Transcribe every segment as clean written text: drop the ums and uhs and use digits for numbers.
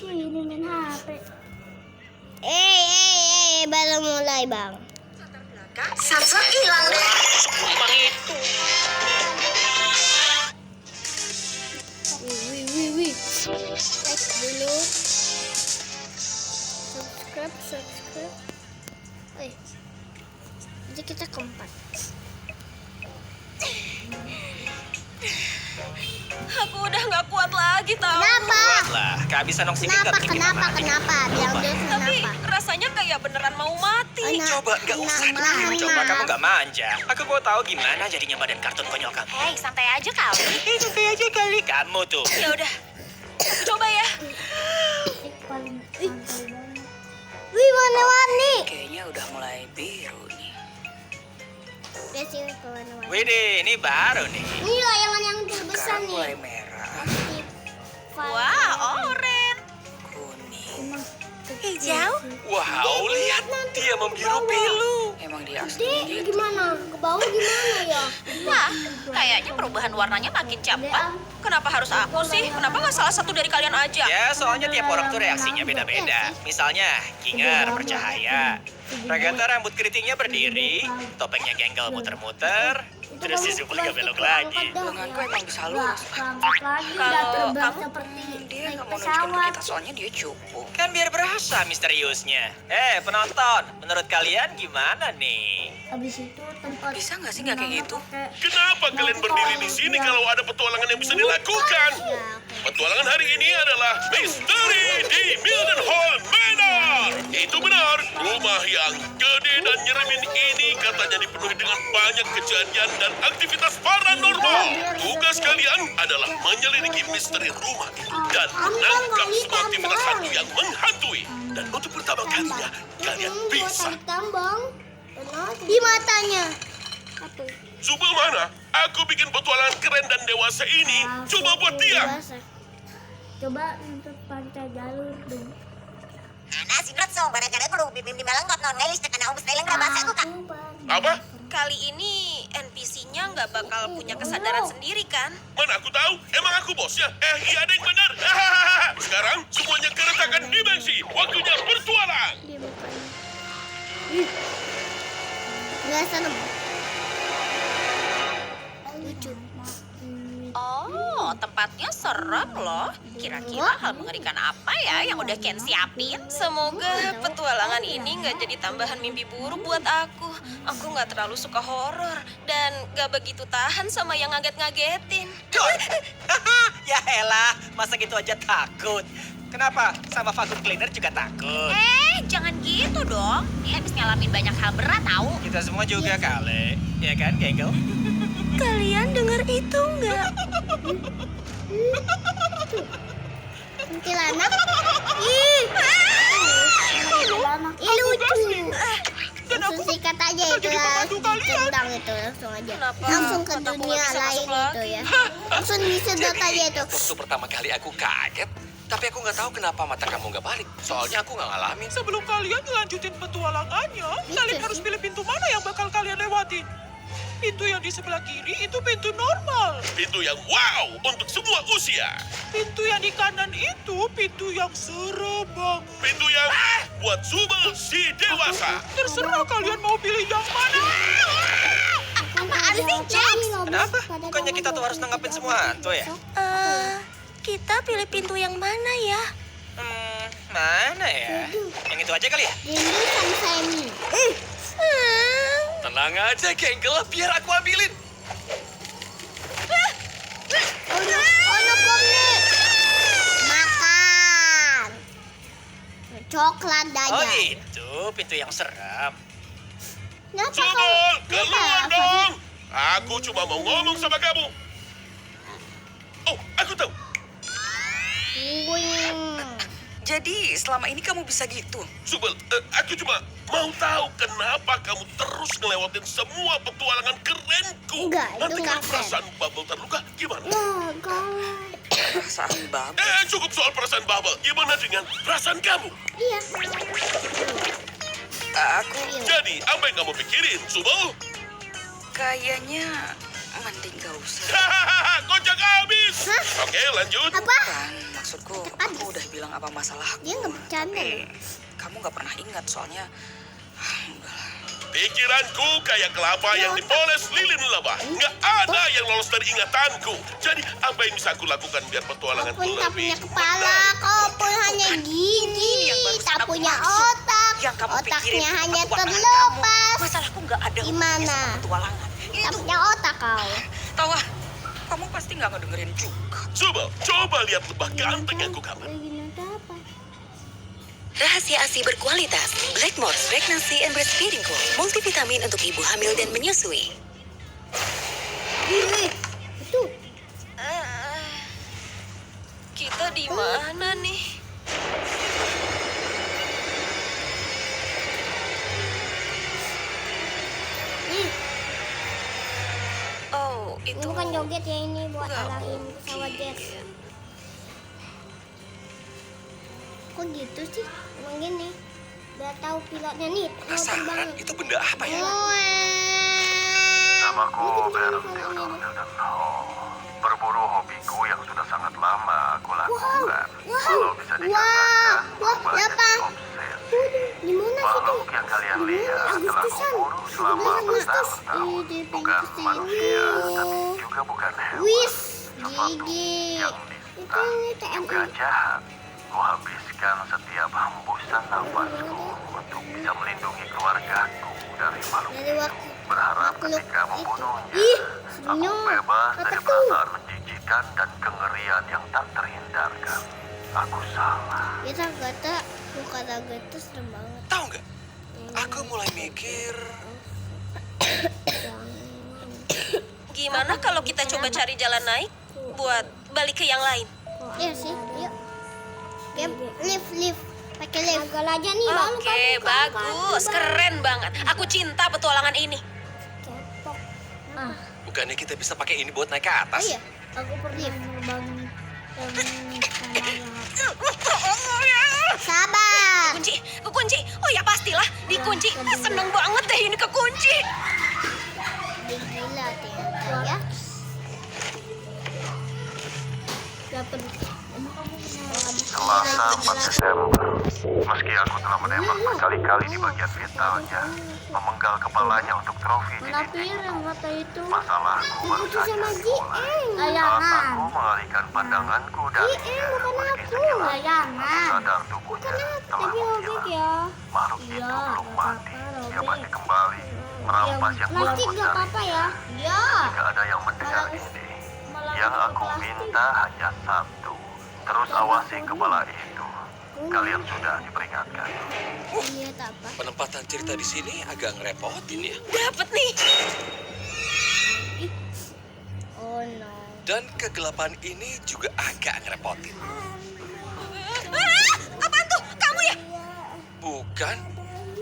sini main HP. Baru mulai bang. Samsung hilang deh. Bang itu. Wih. Like dulu. Subscribe. Jadi kita keempat. Aku udah nggak kuat lagi tau. Kenapa? Lah, kehabisan oksigen gak bikin kita mati. Kenapa? Bilang dulu Tapi kenapa? rasanya kayak beneran mau mati. Coba, gak usah dulu. Coba kamu gak manja. Aku mau tahu gimana jadinya badan kartun konyol kamu. Hei, santai aja kali. Santai aja kali. Kamu tuh. Ya udah, coba ya. Paling santai banget. Wih, warna-warni. Kayaknya udah mulai biru nih. Lihat sih warna-warni. Widih, ini baru nih. Ini layangan yang terbesar Sekarang nih. mulai merah, Wah, oren. kuning. Hijau. Wow, lihat dia membiru pilu. Emang dia Dek, gimana? Ke bawah gimana ya? Wah, kayaknya perubahan warnanya makin cepat. Kenapa harus aku sih? Kenapa nggak salah satu dari kalian aja? Ya, soalnya tiap orang tuh reaksinya beda-beda. Misalnya, Ginger bercahaya. Ragata rambut keritingnya berdiri, topengnya Genggel muter-muter, terus si Zubul gak belok lagi. Lenganku emang bisa lurus. Lagi udah Kalau terbang kamu- seperti Dia naik nggak mau nunjukin ke pesawat. kita soalnya dia cupu. Kan biar berasa misteriusnya. Penonton, menurut kalian gimana nih? Habis itu tempat Bisa nggak sih nggak kayak gitu? Kenapa kalian berdiri di sini kalau ada petualangan yang bisa dilakukan? Petualangan hari ini adalah misteri di Mildenhall Manor. Itu benar, rumah yang gede dan nyeremin ini katanya dipenuhi dengan banyak kejadian dan aktivitas paranormal. Tugas kalian adalah menyelidiki misteri rumah itu dan menangkap semua aktivitas hantu yang menghantui. Dan untuk pertama kalinya, kalian bisa. Tambang. Di matanya. Zubul mana? Aku bikin petualangan keren dan dewasa ini. Coba buat dia. Coba untuk pantai jalur dong. Nasi so barangkali aku bibim di malang non ngelis karena umus nailang nggak bahasa aku kan. Apa? Kali ini NPC-nya nggak bakal punya kesadaran sendiri kan? Mana aku tahu? Emang aku bosnya? Iya ada yang benar. Sekarang semuanya keretakan dimensi. Waktunya bertualang. Di mukanya. Nggak serem. Lucu. Oh, tempatnya serem loh. Kira-kira hal mengerikan apa ya yang udah Ken siapin? Semoga petualangan ini nggak jadi tambahan mimpi buruk buat aku. Aku nggak terlalu suka horor dan nggak begitu tahan sama yang ngaget-ngagetin. Ya elah, masa gitu aja takut? Kenapa? Sama vacuum cleaner juga takut. Jangan gitu dong. Dia habis ngalamin banyak hal berat tahu. Kita semua juga kali. Ya kan, Genggel? Kalian dengar itu nggak? Kuntilanak. Ih. Ih, lucu. Langsung sikat aja itu lah. Tendang itu langsung aja. Kenapa? Langsung ke Mataku dunia nggak bisa lain masuk itu ya. Langsung disedot aja itu. Waktu pertama kali aku kaget, tapi aku nggak tahu kenapa mata kamu nggak balik. Soalnya aku nggak ngalamin. Sebelum kalian lanjutin petualangannya, kalian harus pilih pintu mana yang bakal kalian lewati. Pintu yang di sebelah kiri itu pintu normal. Pintu yang wow untuk semua usia. Pintu yang di kanan itu pintu yang serem banget. Pintu yang buat Zubul si dewasa. Terserah kalian mau pilih yang mana. Apaan sih, Jax? Kenapa? Bukannya kita tuh harus nanggapin semua hantu ya? Kita pilih pintu yang mana ya? Mana ya? Yang itu aja kali ya? Rindu sama Sammy. Tenang aja, Genggel, biar aku ambilin. Ono pomni. Makan. Coklat Oh aja. itu, pintu yang serem. Kenapa Zubul, kau? keluar dong. Aku cuma mau ngomong sama kamu. Oh, aku tahu. Wing. Jadi selama ini kamu bisa gitu? Zubul, aku cuma mau tahu kenapa kamu terus ngelewatin semua petualangan kerenku. Enggak, itu Nanti enggak kalau perasaan Bubble terluka, gimana? Wah, kau. Perasaan bab. Cukup soal perasaan Bubble. Gimana dengan perasaan kamu? Iya. Aku Jadi, apa yang kamu pikirin, Zubul? kayaknya mending gak usah. Hahaha, kocak habis. Hah? Oke, lanjut. Apa? Kan, Maksudku, Tetep aku habis. udah bilang apa masalahku. Dia nggak bercanda Tapi loh. kamu nggak pernah ingat soalnya. Udahlah. Pikiranku kayak kelapa yang dipoles lilin lebah. Nggak ada yang lolos dari ingatanku. Jadi apa yang bisa aku lakukan biar petualanganku Kau pun tak lebih punya kepala, kau pun hanya gigi, yang barusan tak aku punya maksud. otak, Yang kamu pikirin otaknya itu hanya petualangan terlepas. kamu. Masalahku nggak ada hubungannya Gimana? sama petualangan. Tak punya otak kau. Tahu ah, kamu pasti nggak ngedengerin juga. Coba lihat lebah ganteng yang kugambar. Lagi nonton apa? Rahasia ASI berkualitas. Blackmores Pregnancy and Breastfeeding Co. Multivitamin untuk ibu hamil dan menyusui. Itu Kita di mana nih? Oh, Ini itu bukan joget ya, ini buat Nggak arangin pesawat jet. mungkin. kok gitu sih? Emang gini, udah tahu pilotnya nih, mau Penasaran, terbang. itu benda apa ya? Namaku Baron Theodore Milton Hall. Berburu hobiku yang sudah sangat lama aku lakukan. Kalau bisa dikatakan, berbagai obsesi. Di mana sih tuh? Makhluk yang kalian lihat telah kuburu selama bertahun-tahun. Bukan manusia, tapi juga bukan hewan. Wis, Sesuatu gigi. yang nista, juga jahat. Kuhabiskan setiap hembusan nafasku untuk bisa melindungi keluargaku dari makhluk. Dari waktu Berharap makhluk ketika itu. membunuhnya, Ih, aku sebenarnya bebas dari kataku. perasaan menjijikan dan kengerian yang tak terhindarkan. Aku salah. Kita kata, lu kata gitu serem banget. Tahu nggak? Aku mulai mikir, Gimana kalau kita coba cari jalan naik buat balik ke yang lain? Iya sih, yuk. Game, lift, pakai lift. Gagal aja nih, lalu Oke, kamu bagus, keren banget. Aku cinta petualangan ini. Cepok. bukannya kita bisa pakai ini buat naik ke Oh atas? iya, Aku pernah terbang sabar. Kekunci. Oh ya pastilah, dikunci. Seneng banget deh ini kekunci. Gila ternyata ya. Dapat. Selasa 4 Desember. Meski aku telah menembak berkali-kali di bagian vitalnya, memenggal kepalanya untuk trofi di Mana dinding. yang kata itu? Masalahku baru Diputus saja sama dimulai. Saat Layangan. aku mengalihkan pandanganku darinya, meski sekilas aku Layangan. sadar tubuhnya telah Tapi robek menghilang. ya. Makhluk Iya, itu belum nggak mati. apa-apa, Dia robek. pasti kembali merampas yang kurang Plastik gak apa-apa ya? Ya. Jika ada yang mendengar ini, yang aku minta hanya satu. Terus awasi kepala itu. Kalian sudah diperingatkan. Iya, tak apa. Penempatan cerita di sini agak ngerepotin ya. Dapet nih. Oh no. Dan kegelapan ini juga agak ngerepotin. Apaan tuh? Kamu ya? Bukan?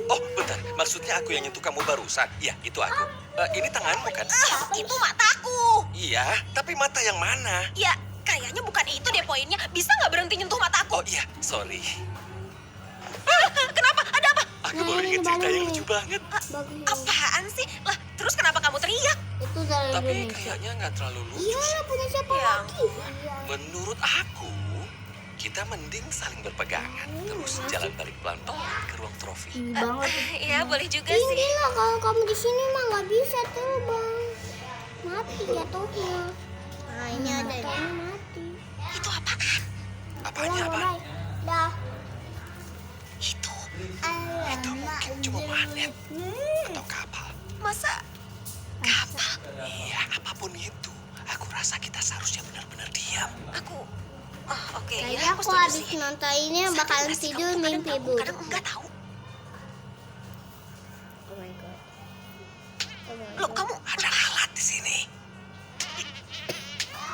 Oh, bentar. Maksudnya aku yang nyentuh kamu barusan. Iya, itu aku. Ini tanganmu kan? Itu mataku. Iya, tapi mata yang mana? Ya, kayaknya bukan itu deh poinnya. Bisa nggak berhenti nyentuh mataku? Oh iya, sorry. Kenapa? Ada apa? Aku baru ingat cerita yang lucu banget. Bagus. Apaan sih? Lah, terus kenapa kamu teriak? Itu dari Tapi Indonesia. kayaknya nggak terlalu lucu. Iya lah, punya siapa Ya. lagi? Menurut aku, kita mending saling berpegangan. Terus jalan balik pelan-pelan ke ruang trofi. Tinggi banget. Ya, boleh juga Tinggi sih. lah, kalau kamu di sini mah nggak bisa terbang. Mati jatuhnya. Nah, ini ada nih. Matanya mati. Itu apaan? Apanya apa? Dah. Itu. Itu mungkin cuma magnet atau kapal. Masa kapal? Iya, apapun itu. Aku rasa kita seharusnya benar-benar diam. Aku... Oh, oke. Kayaknya Ya, aku setuju habis sih. nonton ini Sadar bakalan nggak sih tidur kamu kadang mimpi tahu, buruk. kadang enggak tahu. Oh my god. Loh, kamu Ada alat di sini.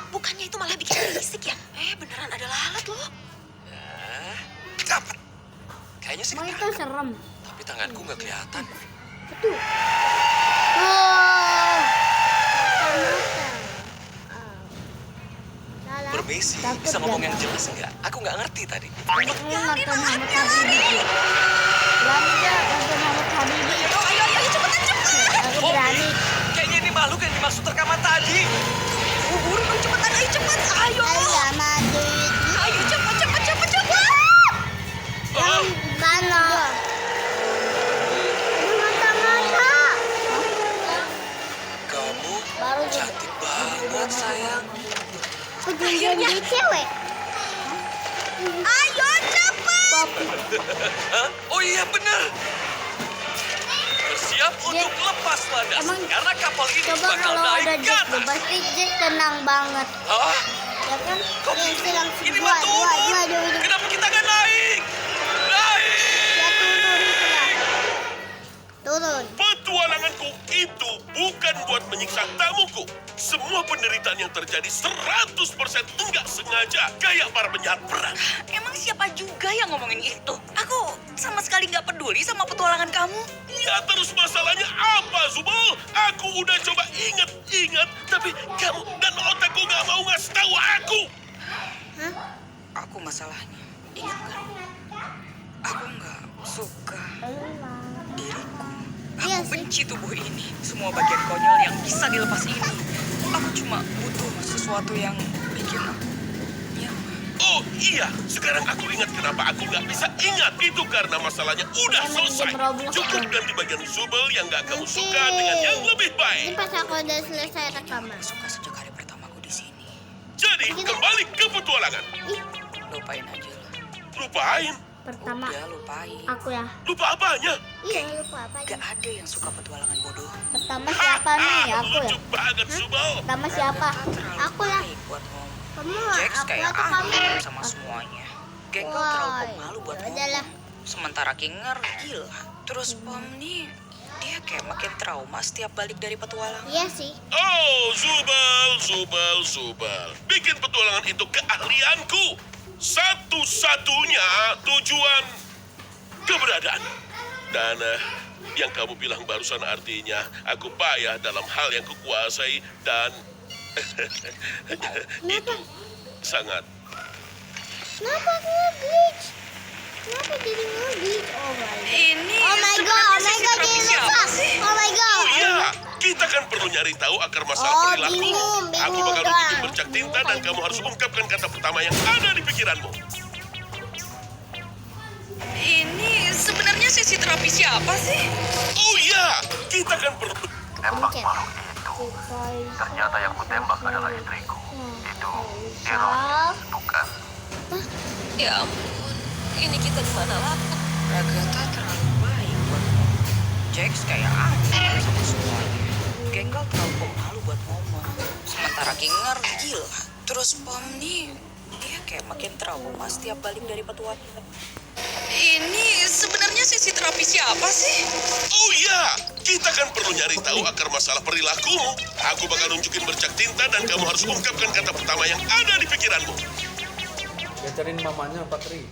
bukannya itu malah bikin berisik ya? Beneran ada lalat loh. Nah, dapat. Kayaknya sih Emang itu ketangkep. serem. Tapi tanganku nggak kelihatan. Permisi, bisa ngomong yang jelas nggak? Aku nggak ngerti tadi. Kalian nonton Muhammad Habibi. Berani gak nonton Muhammad Habibi? Ayo, cepetan, cepetan. Aku berani. Kayaknya ini makhluk yang dimaksud rekaman tadi. Buru, cepetan, ayo, cepet. Ayo. Ayo, Madrid. Ayo, cepet, Hah? Oh iya benar. Bersiap untuk lepas landas Emang karena kapal ini Coba bakal kalau naik ada ke Jack, atas. pasti Jack tenang banget. Hah? Ya kan? Kok Dia gitu? bilang Ini dua, mah dua, turun. dua, dua. Kenapa kita nggak naik? Naik! Ya turun. Petualanganku itu bukan buat menyiksa tamuku. Semua penderitaan yang terjadi 100% enggak sengaja. Kayak para penjahat perang. Emang siapa juga yang ngomongin itu? Aku sama sekali nggak peduli sama petualangan kamu. Ya terus masalahnya apa, Zubul? Aku udah coba ingat-ingat, tapi kamu dan otakku nggak mau ngasih tahu aku. Aku masalahnya, ingat kan? Aku nggak suka diriku. Iya Aku sih. benci tubuh ini. Semua bagian konyol yang bisa dilepas ini. Aku cuma butuh sesuatu yang bikin aku nyaman. Oh iya, sekarang aku ingat kenapa aku nggak bisa ingat. Itu karena masalahnya udah Emang selesai. game Roblox Cukup kan? ganti bagian Zubul yang nggak kamu suka dengan yang lebih Ini baik. pas aku udah selesai rekaman. Suka sejak hari pertamaku di sini. Jadi kembali ke petualangan. Lupain aja lah. Lupain? Pertama Ya lupain. aku ya. Lupa apanya? Iya, lupa apa? Gak ada yang suka petualangan bodoh. Pertama siapa nih? Aku ya. Lucu banget, Zubul. Pertama siapa? Terlalu Aku lah. baik buat ngomong. Kamu Jax aku kayak atau kamu? aneh sama semuanya. Gengkel terlalu pemalu buat Adalah. ngomong. Sementara Kinger gila. Terus Pom nih, dia kayak makin trauma setiap balik dari petualangan. Iya sih. Oh, Zubul. Bikin petualangan itu keahlianku. Satu-satunya tujuan keberadaan. Dan yang kamu bilang barusan artinya aku payah dalam hal yang kukuasai dan itu sangat. Kenapa nge-glitch? Kenapa jadi nge-glitch? Oh my god. Ini Oh my god, terapi ini siapa rusak. sih? Oh my god. Oh iya, kita kan perlu nyari tahu akar masalah Oh, perilaku. bingung Aku bakal doang. nunjukin bercak tinta dan kamu harus ungkapkan kata pertama yang ada di pikiranmu. Ini sebenarnya sesi terapi siapa sih? Oh iya, kita kan perlu. Tembak Oke. makhluk itu. Ternyata yang kutembak adalah istriku. Itu ironis, bukan? Ya ampun, ini kita di mana lagi? Agatha terlalu baik buat ngomong. Jax kayak aneh sama semuanya. Genggal terlalu pemalu buat ngomong. Sementara Kinger gila. Terus Pom nih, dia kayak makin trauma setiap balik dari petualangan. Ini sebenarnya sesi terapi siapa sih? Oh iya, kita kan perlu nyari tahu akar masalah perilakumu. Aku bakal nunjukin bercak tinta dan kamu harus ungkapkan kata pertama yang ada di pikiranmu. Diajarin mamanya Pak Tri.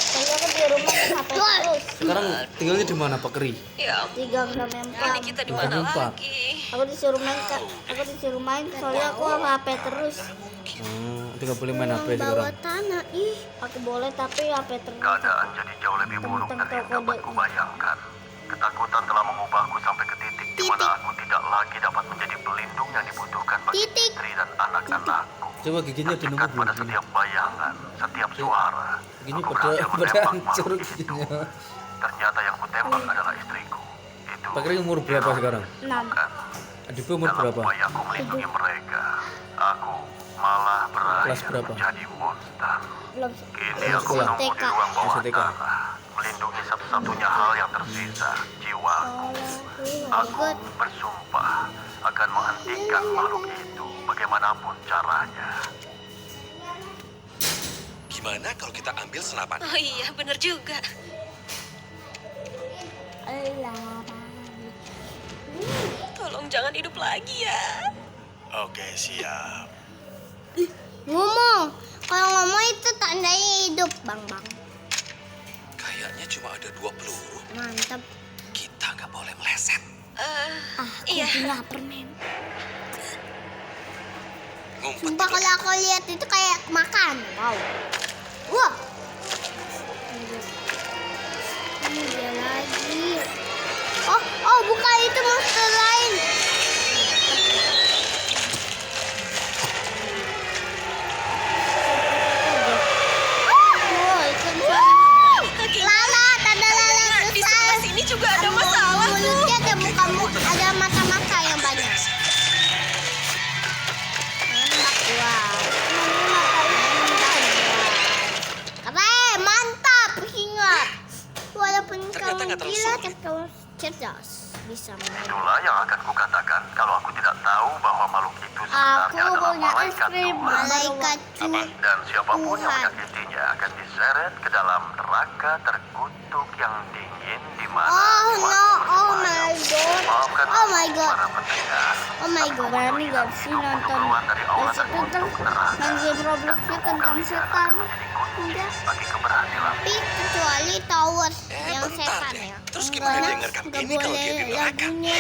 Tadi aku di rumah HP terus. Sekarang tinggalnya di mana Pak Kri? Ya, 3,4. ini kita di mana Bukan lagi? Aku disuruh main soalnya aku HP terus. Tidak boleh main HP Bawa sekarang. tanah. Ih, aku boleh tapi HP terus. Keadaan jadi jauh lebih buruk dari yang dapat kubayangkan. Ketakutan telah mengubahku sampai ke titik di mana aku tidak lagi dapat menjadi pelindung yang dibutuhkan bagi istri dan anak-anakku. Coba giginya Tercekat dinunggu pada belum? setiap bayangan, setiap suara. Giginya Aku pada berhasil pada menembak hancur makhluk itu. giginya. Ternyata yang kutembak adalah istriku. Itu Pak Kri umur berapa sekarang? 6. bukan. Adikku umur Dalam berapa? upaya aku melindungi mereka, aku malah Kelas berakhir berapa? menjadi monster. Belum. Kini aku Sekolah. menunggu di ruang bawah STK. tanah, melindungi satu-satunya hal yang tersisa, jiwaku. Aku bersumpah akan menghentikan makhluk itu bagaimanapun caranya. Gimana kalau kita ambil senapan? Oh iya, bener juga. Tolong jangan hidup lagi ya. Oke, siap. Ngomong. Kalau ngomong itu tandanya hidup, Bang. Kayaknya cuma ada 2 peluru. Mantap. Kita nggak boleh meleset. Iya. Aku lapar, men. Ngumpet Sumpah di kalau aku lihat itu kayak makan. Wow. Wah. Ini dia lagi. Oh, bukan itu monster lain. Oh, ikan lala, tanda lala Di besar. sebelah sini juga ada masalah tuh. Mulutnya ada muka, ada mata-mata yang banyak. Enak, wow. kamu cerdas. Bisa menang. Itulah yang akan kukatakan kalau aku tidak tahu bahwa makhluk itu sebenarnya Aku adalah punya es malaikat krim. Tuhan. Malaikat Dan siapapun yang Tuhan. menyakitinya akan diseret ke dalam neraka terkutuk yang dingin di mana Oh jiwa no, oh semuanya. my god. Maafkan Oh my aku, god. para pendengar. Oh my god, berani gak sih nonton Keluar dari aula tentang terkutuk neraka. main game Robloxnya tentang setan? Enggak. Bagi keberhasilan. Tapi kecuali tower yang bentar setan deh. ya. Terus gimana dia ngerekam Nggak ini kalau dia boleh di neraka? lagunya.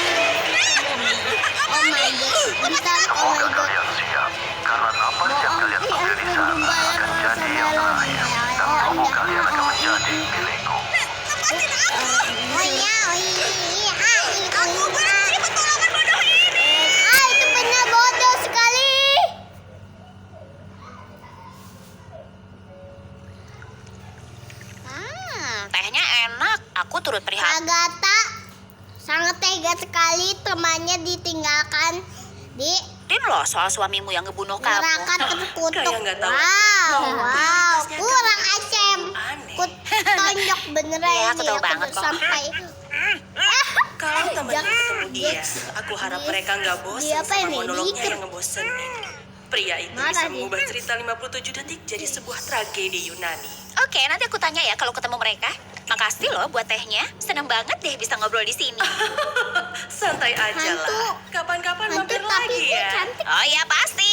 Oh my god, bentar, oh Semoga my god. kalian siap. Karena napas yang kalian Bohong, ambil di es sana krim akan jadi yang terakhir. Dan tubuh kalian akan menjadi milikku. Oh iya, oh iya. Aku benci pertolongan bodoh ini. Itu benar bodoh sekali. Tehnya enak. Aku turut prihatin. Agatha sangat tega sekali temannya ditinggalkan di Loh soal suamimu yang ngebunuh kamu. neraka terkutuk. Kayak nggak tahu. Wow, kurang asem. Ku tonjok beneran Iya, aku ini. tahu Aku banget kok. sampai Kalau temanku Jangan. ketemu dia, aku harap mereka nggak bosan Dia apa sama ini? monolognya Diikat. yang ngebosenin. Pria itu Marah bisa dia. mengubah cerita 57 detik jadi sebuah tragedi Yunani. Oke, nanti aku tanya ya kalau ketemu mereka. Makasih loh buat tehnya. Seneng banget deh bisa ngobrol di sini. Santai aja Hantu. lah. Kapan-kapan Hantu mampir tapi lagi dia ya. cantik. Oh iya pasti.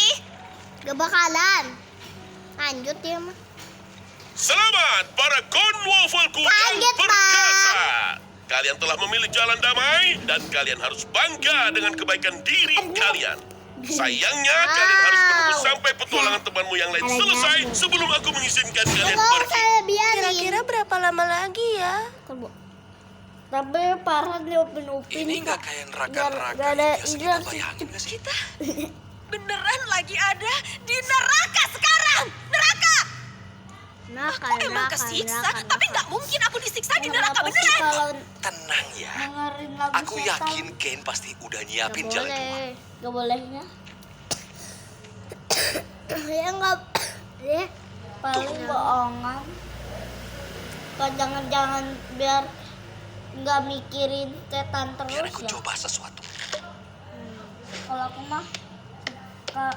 Gak bakalan. Lanjut ya mah. Selamat para konwolfalku yang Kaget, Pak. perkasa. Kalian telah memilih jalan damai dan kalian harus bangga dengan kebaikan diri kalian. Sayangnya kalian harus menunggu sampai petualangan temanmu yang lain selesai sebelum aku mengizinkan kalian Kalau pergi. saya biarin. Kira-kira berapa lama lagi ya? Tapi parah dia Upin-Upin. Ini nggak kayak neraka-neraka Nggak ada yang biasa kita ide. bayangin nggak sih? Beneran lagi ada di neraka sekarang. Neraka! Nakal, Emang nakal, kesiksa, nakal, tapi nakal. nggak mungkin aku disiksa di neraka Kenapa sih beneran. kalau Tenang ya. dengerin lagu Aku setan? yakin Kane pasti udah nyiapin Nggak jalan keluar. boleh. Gak bolehnya. Ya nggak ya paling bohongan. Kalau jangan biar nggak mikirin setan Biar terus aku ya. coba sesuatu. Kalau aku mah suka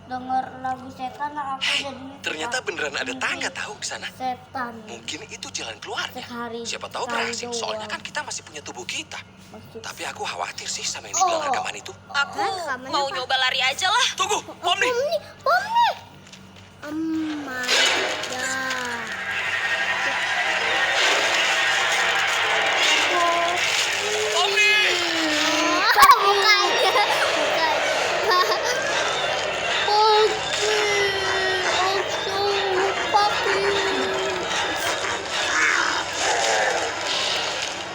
denger lagu setan, aku jadinya Ternyata suka beneran ada mimpi tangga tahu di sana. setan. Mungkin itu jalan keluarnya. Sekali Siapa tahu sekali berhasil. Soalnya doang. kan kita masih punya tubuh kita. Maksud- Tapi aku khawatir sih sama yang dibilang Oh. rekaman itu. Aku Rekamannya mau apa? nyoba lari aja lah. Tunggu, Om nih. Bom nih. Oh my god. Om nih. Bukannya.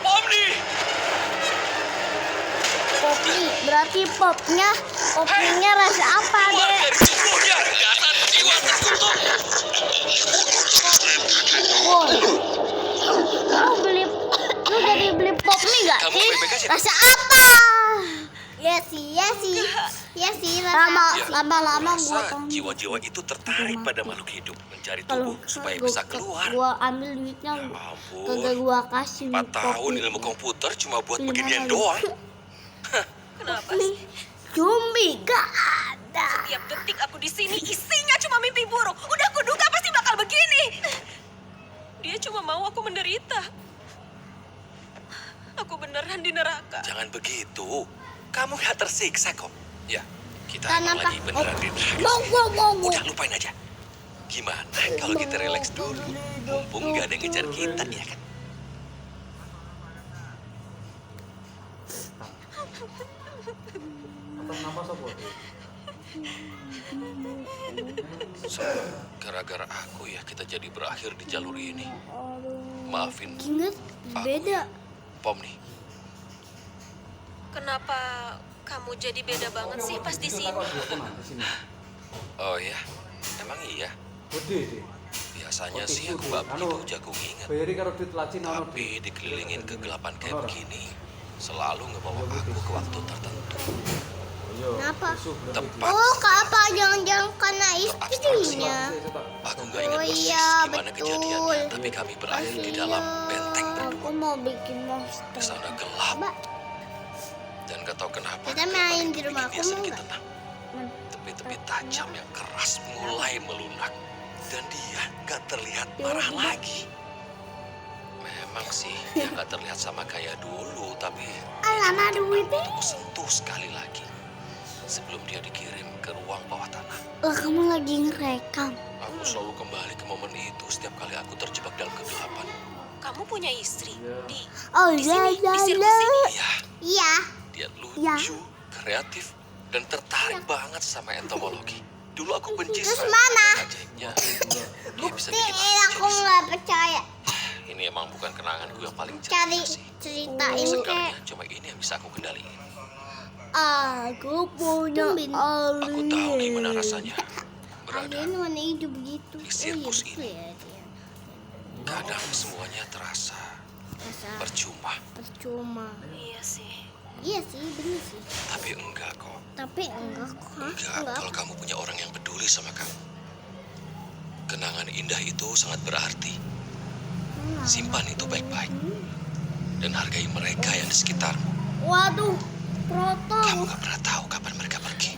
Om nih. Popi, berarti popnya rasa apa Keluar deh? dari tubuhnya. Dasar jiwa terkutuk. Woi, lu jadi beli pop mie gak Kamu sih? baik-baik aja? Rasa apa? Ya sih, lama-lama gua Rasa jiwa-jiwa itu tertarik pada makhluk hidup. Mencari kalau tubuh supaya bisa keluar. gua ambil duitnya, Ya ampun. kagak gua kasih 4 tahun Poppy. ilmu komputer cuma buat Gimana beginian lu? doang. Kenapa Poppy, sih? zombie gak ada. Tiap detik aku di sini isinya cuma mimpi buruk. Udah kuduga pasti bakal begini. Dia cuma mau aku menderita. Aku beneran di neraka. Jangan begitu. Kamu gak tersiksa kok. Ya, kita Tanam emang lagi apa? beneran di neraka. Wow. Udah lupain aja. Gimana kalau kita relax dulu? Mumpung gak ada yang ngejar kita, ya kan? Gara-gara aku ya kita jadi berakhir di jalur ini. Maafin Ingat, beda. Pom nih. Kenapa kamu jadi beda banget sih pas di sini? Oh ya, emang iya. Biasanya sih aku gak begitu jago nginget. Bayari karo duit lacin ono. Tapi dikelilingin kegelapan kayak begini, selalu ngebawa aku ke waktu tertentu. Kenapa? Tepat. Oh, apa jangan-jangan karena istrinya? Aku nggak ingat Oh persis iya, gimana betul. kejadiannya, tapi kami berakhir di dalam benteng Aku berdua. mau bikin Di monster. sana gelap. Mbak, Dan gak tahu kenapa kita gelap main itu di rumah bikin dia aku mau sedikit nggak? tenang. Tepi-tepi tajam yang keras mulai melunak. Dan dia gak terlihat marah lagi. Memang sih, dia gak terlihat sama kayak dulu, tapi Alamak, duitnya. aku sentuh sekali lagi. Sebelum dia dikirim ke ruang bawah tanah. Lah, kamu lagi ngerekam. Aku selalu kembali ke momen itu setiap kali aku terjebak dalam kegelapan. Kamu punya istri di Oh di iya, sini, di iya, sirkus ini. Iya, iya. dia Ya. lucu, kreatif, dan tertarik banget sama entomologi. Dulu aku benci Terus sekali mana? dengan ajaibnya. Dia bisa bikin Nih, aku aku jadi nggak percaya. Ini emang bukan kenanganku yang paling Cari ceria sih. ceritain Seenggaknya kayak cuma ini yang bisa aku kendaliin. aku punya Aku tahu gimana rasanya berada alien warna hijau begitu. di sirkus betul ini. ya dia. Kadang semuanya terasa Rasa percuma, percuma. Iya sih. Iya sih, bener sih. tapi enggak kok. Tapi enggak kok. Hah? Enggak Enggak. kalau kamu punya orang yang peduli sama kamu. Kenangan indah itu sangat berarti. Simpan itu baik-baik. Dan hargai mereka yang di sekitarmu. Waduh, protong. Kamu gak pernah tahu kapan mereka pergi.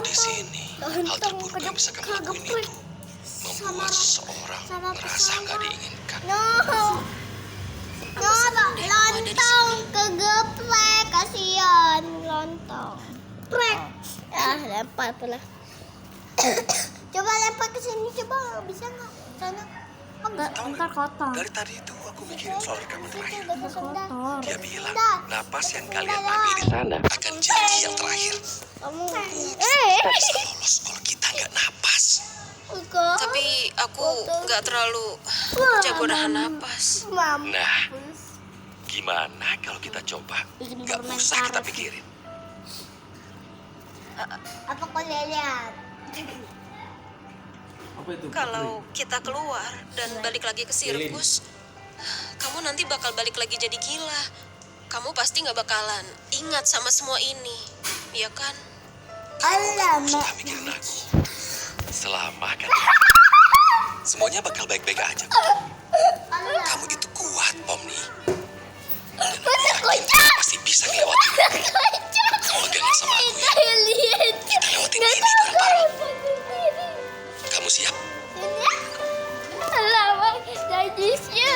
Di sini, hal terburuk yang bisa kamu lakuin itu membuat seseorang merasa gak diinginkan. No, lontong kegeplek, kasihan lontong. Prek. Ah, lempar pula. Coba lempar ke sini, coba bisa nggak? Sana. Enggak, Tahu nggak? kotor. Dari tadi itu aku mikirin soal rekaman terakhir. Kotor. Dia bilang, napas yang kalian ambil di sana akan jadi yang terakhir. Kamu Bisa lolos kalau kita nggak napas. Tapi aku nggak terlalu jago nahan napas. Nah, gimana kalau kita coba? Nggak usah kita pikirin. Apa kau lihat? Apa itu? Kalau kita keluar dan balik lagi ke sirkus, kamu nanti bakal balik lagi jadi gila. Kamu pasti nggak bakalan ingat sama semua ini, ya kan? Alamak. Sudah mikirin aku. Selama kan semuanya bakal baik-baik aja. Kamu itu kuat, Pomni. Dan aku yakin pasti bisa ngelewatin. Kamu pegangan sama aku ya. Kita lewatin ini bareng-bareng. Kamu siap? Alamak, najisnya.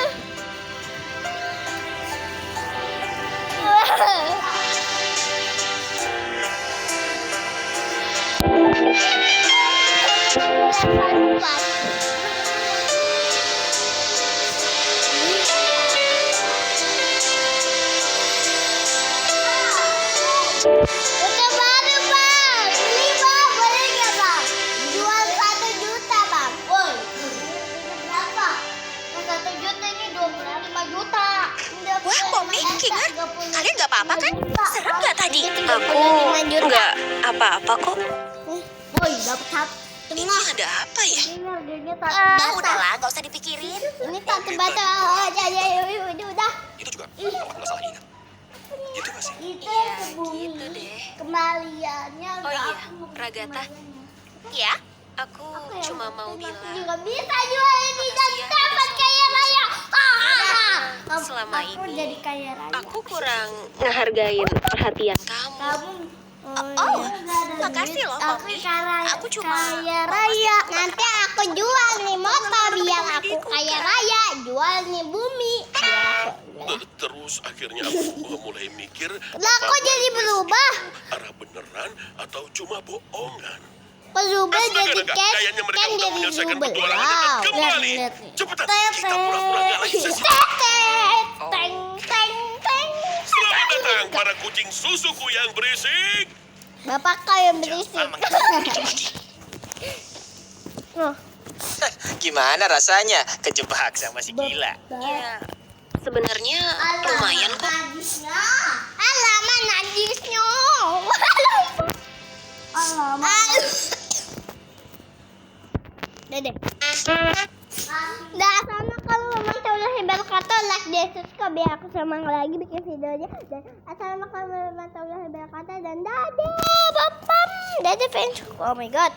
Udah baru bang, ini bang, boleh nggak bang? Jual 1 juta bang. Woi, berapa? 1 juta ini 25 juta. Wah, Pomni, Kinger, kalian nggak apa-apa kan? Serem nggak tadi? Aku Nggak apa-apa kok. Woi, dapat Ini ada apa ya? udahlah, nggak usah dipikirin. Ini satu bata aja, ya, udah. Itu juga kalau nggak salah ingat. Gitu nggak sih? Itu Gitu deh. kembaliannya. Oh iya, Ragata. Ya, aku cuma mau bilang. juga bisa jual ini dan Makasih ya, dapat udah kaya raya. Selama Aku ini jadi kaya raya. aku kurang ngehargain perhatian kamu. Oh, makasih loh, Pomni. Aku cuma kaya raya. Nanti aku jual nih motor biar aku kaya raya. Jual nih bumi. Terus akhirnya aku mulai mikir, Lah kok jadi berubah? arah beneran atau cuma bohongan? Berubah jadi Astaga, cash kayaknya mereka kan udah jadi menyelesaikan double. petualangannya dan kembali. lihat nih. Cepetan, kita pura-pura nggak lagi sesi. Teng teng teng. Selamat datang para kucing susuku yang berisik. Bapak kau yang berisik. Gimana rasanya kejebak sama si gila? ya sebenarnya lumayan kok. Najisnya. Alamak najisnya. Alamak. Dede. Dah sana kalau memang udah hebat kata lah like dan subscribe biar aku semangat lagi bikin videonya. Dan assalamualaikum warahmatullahi wabarakatuh. Dan dadah, bapam, dadah fans. Oh my god.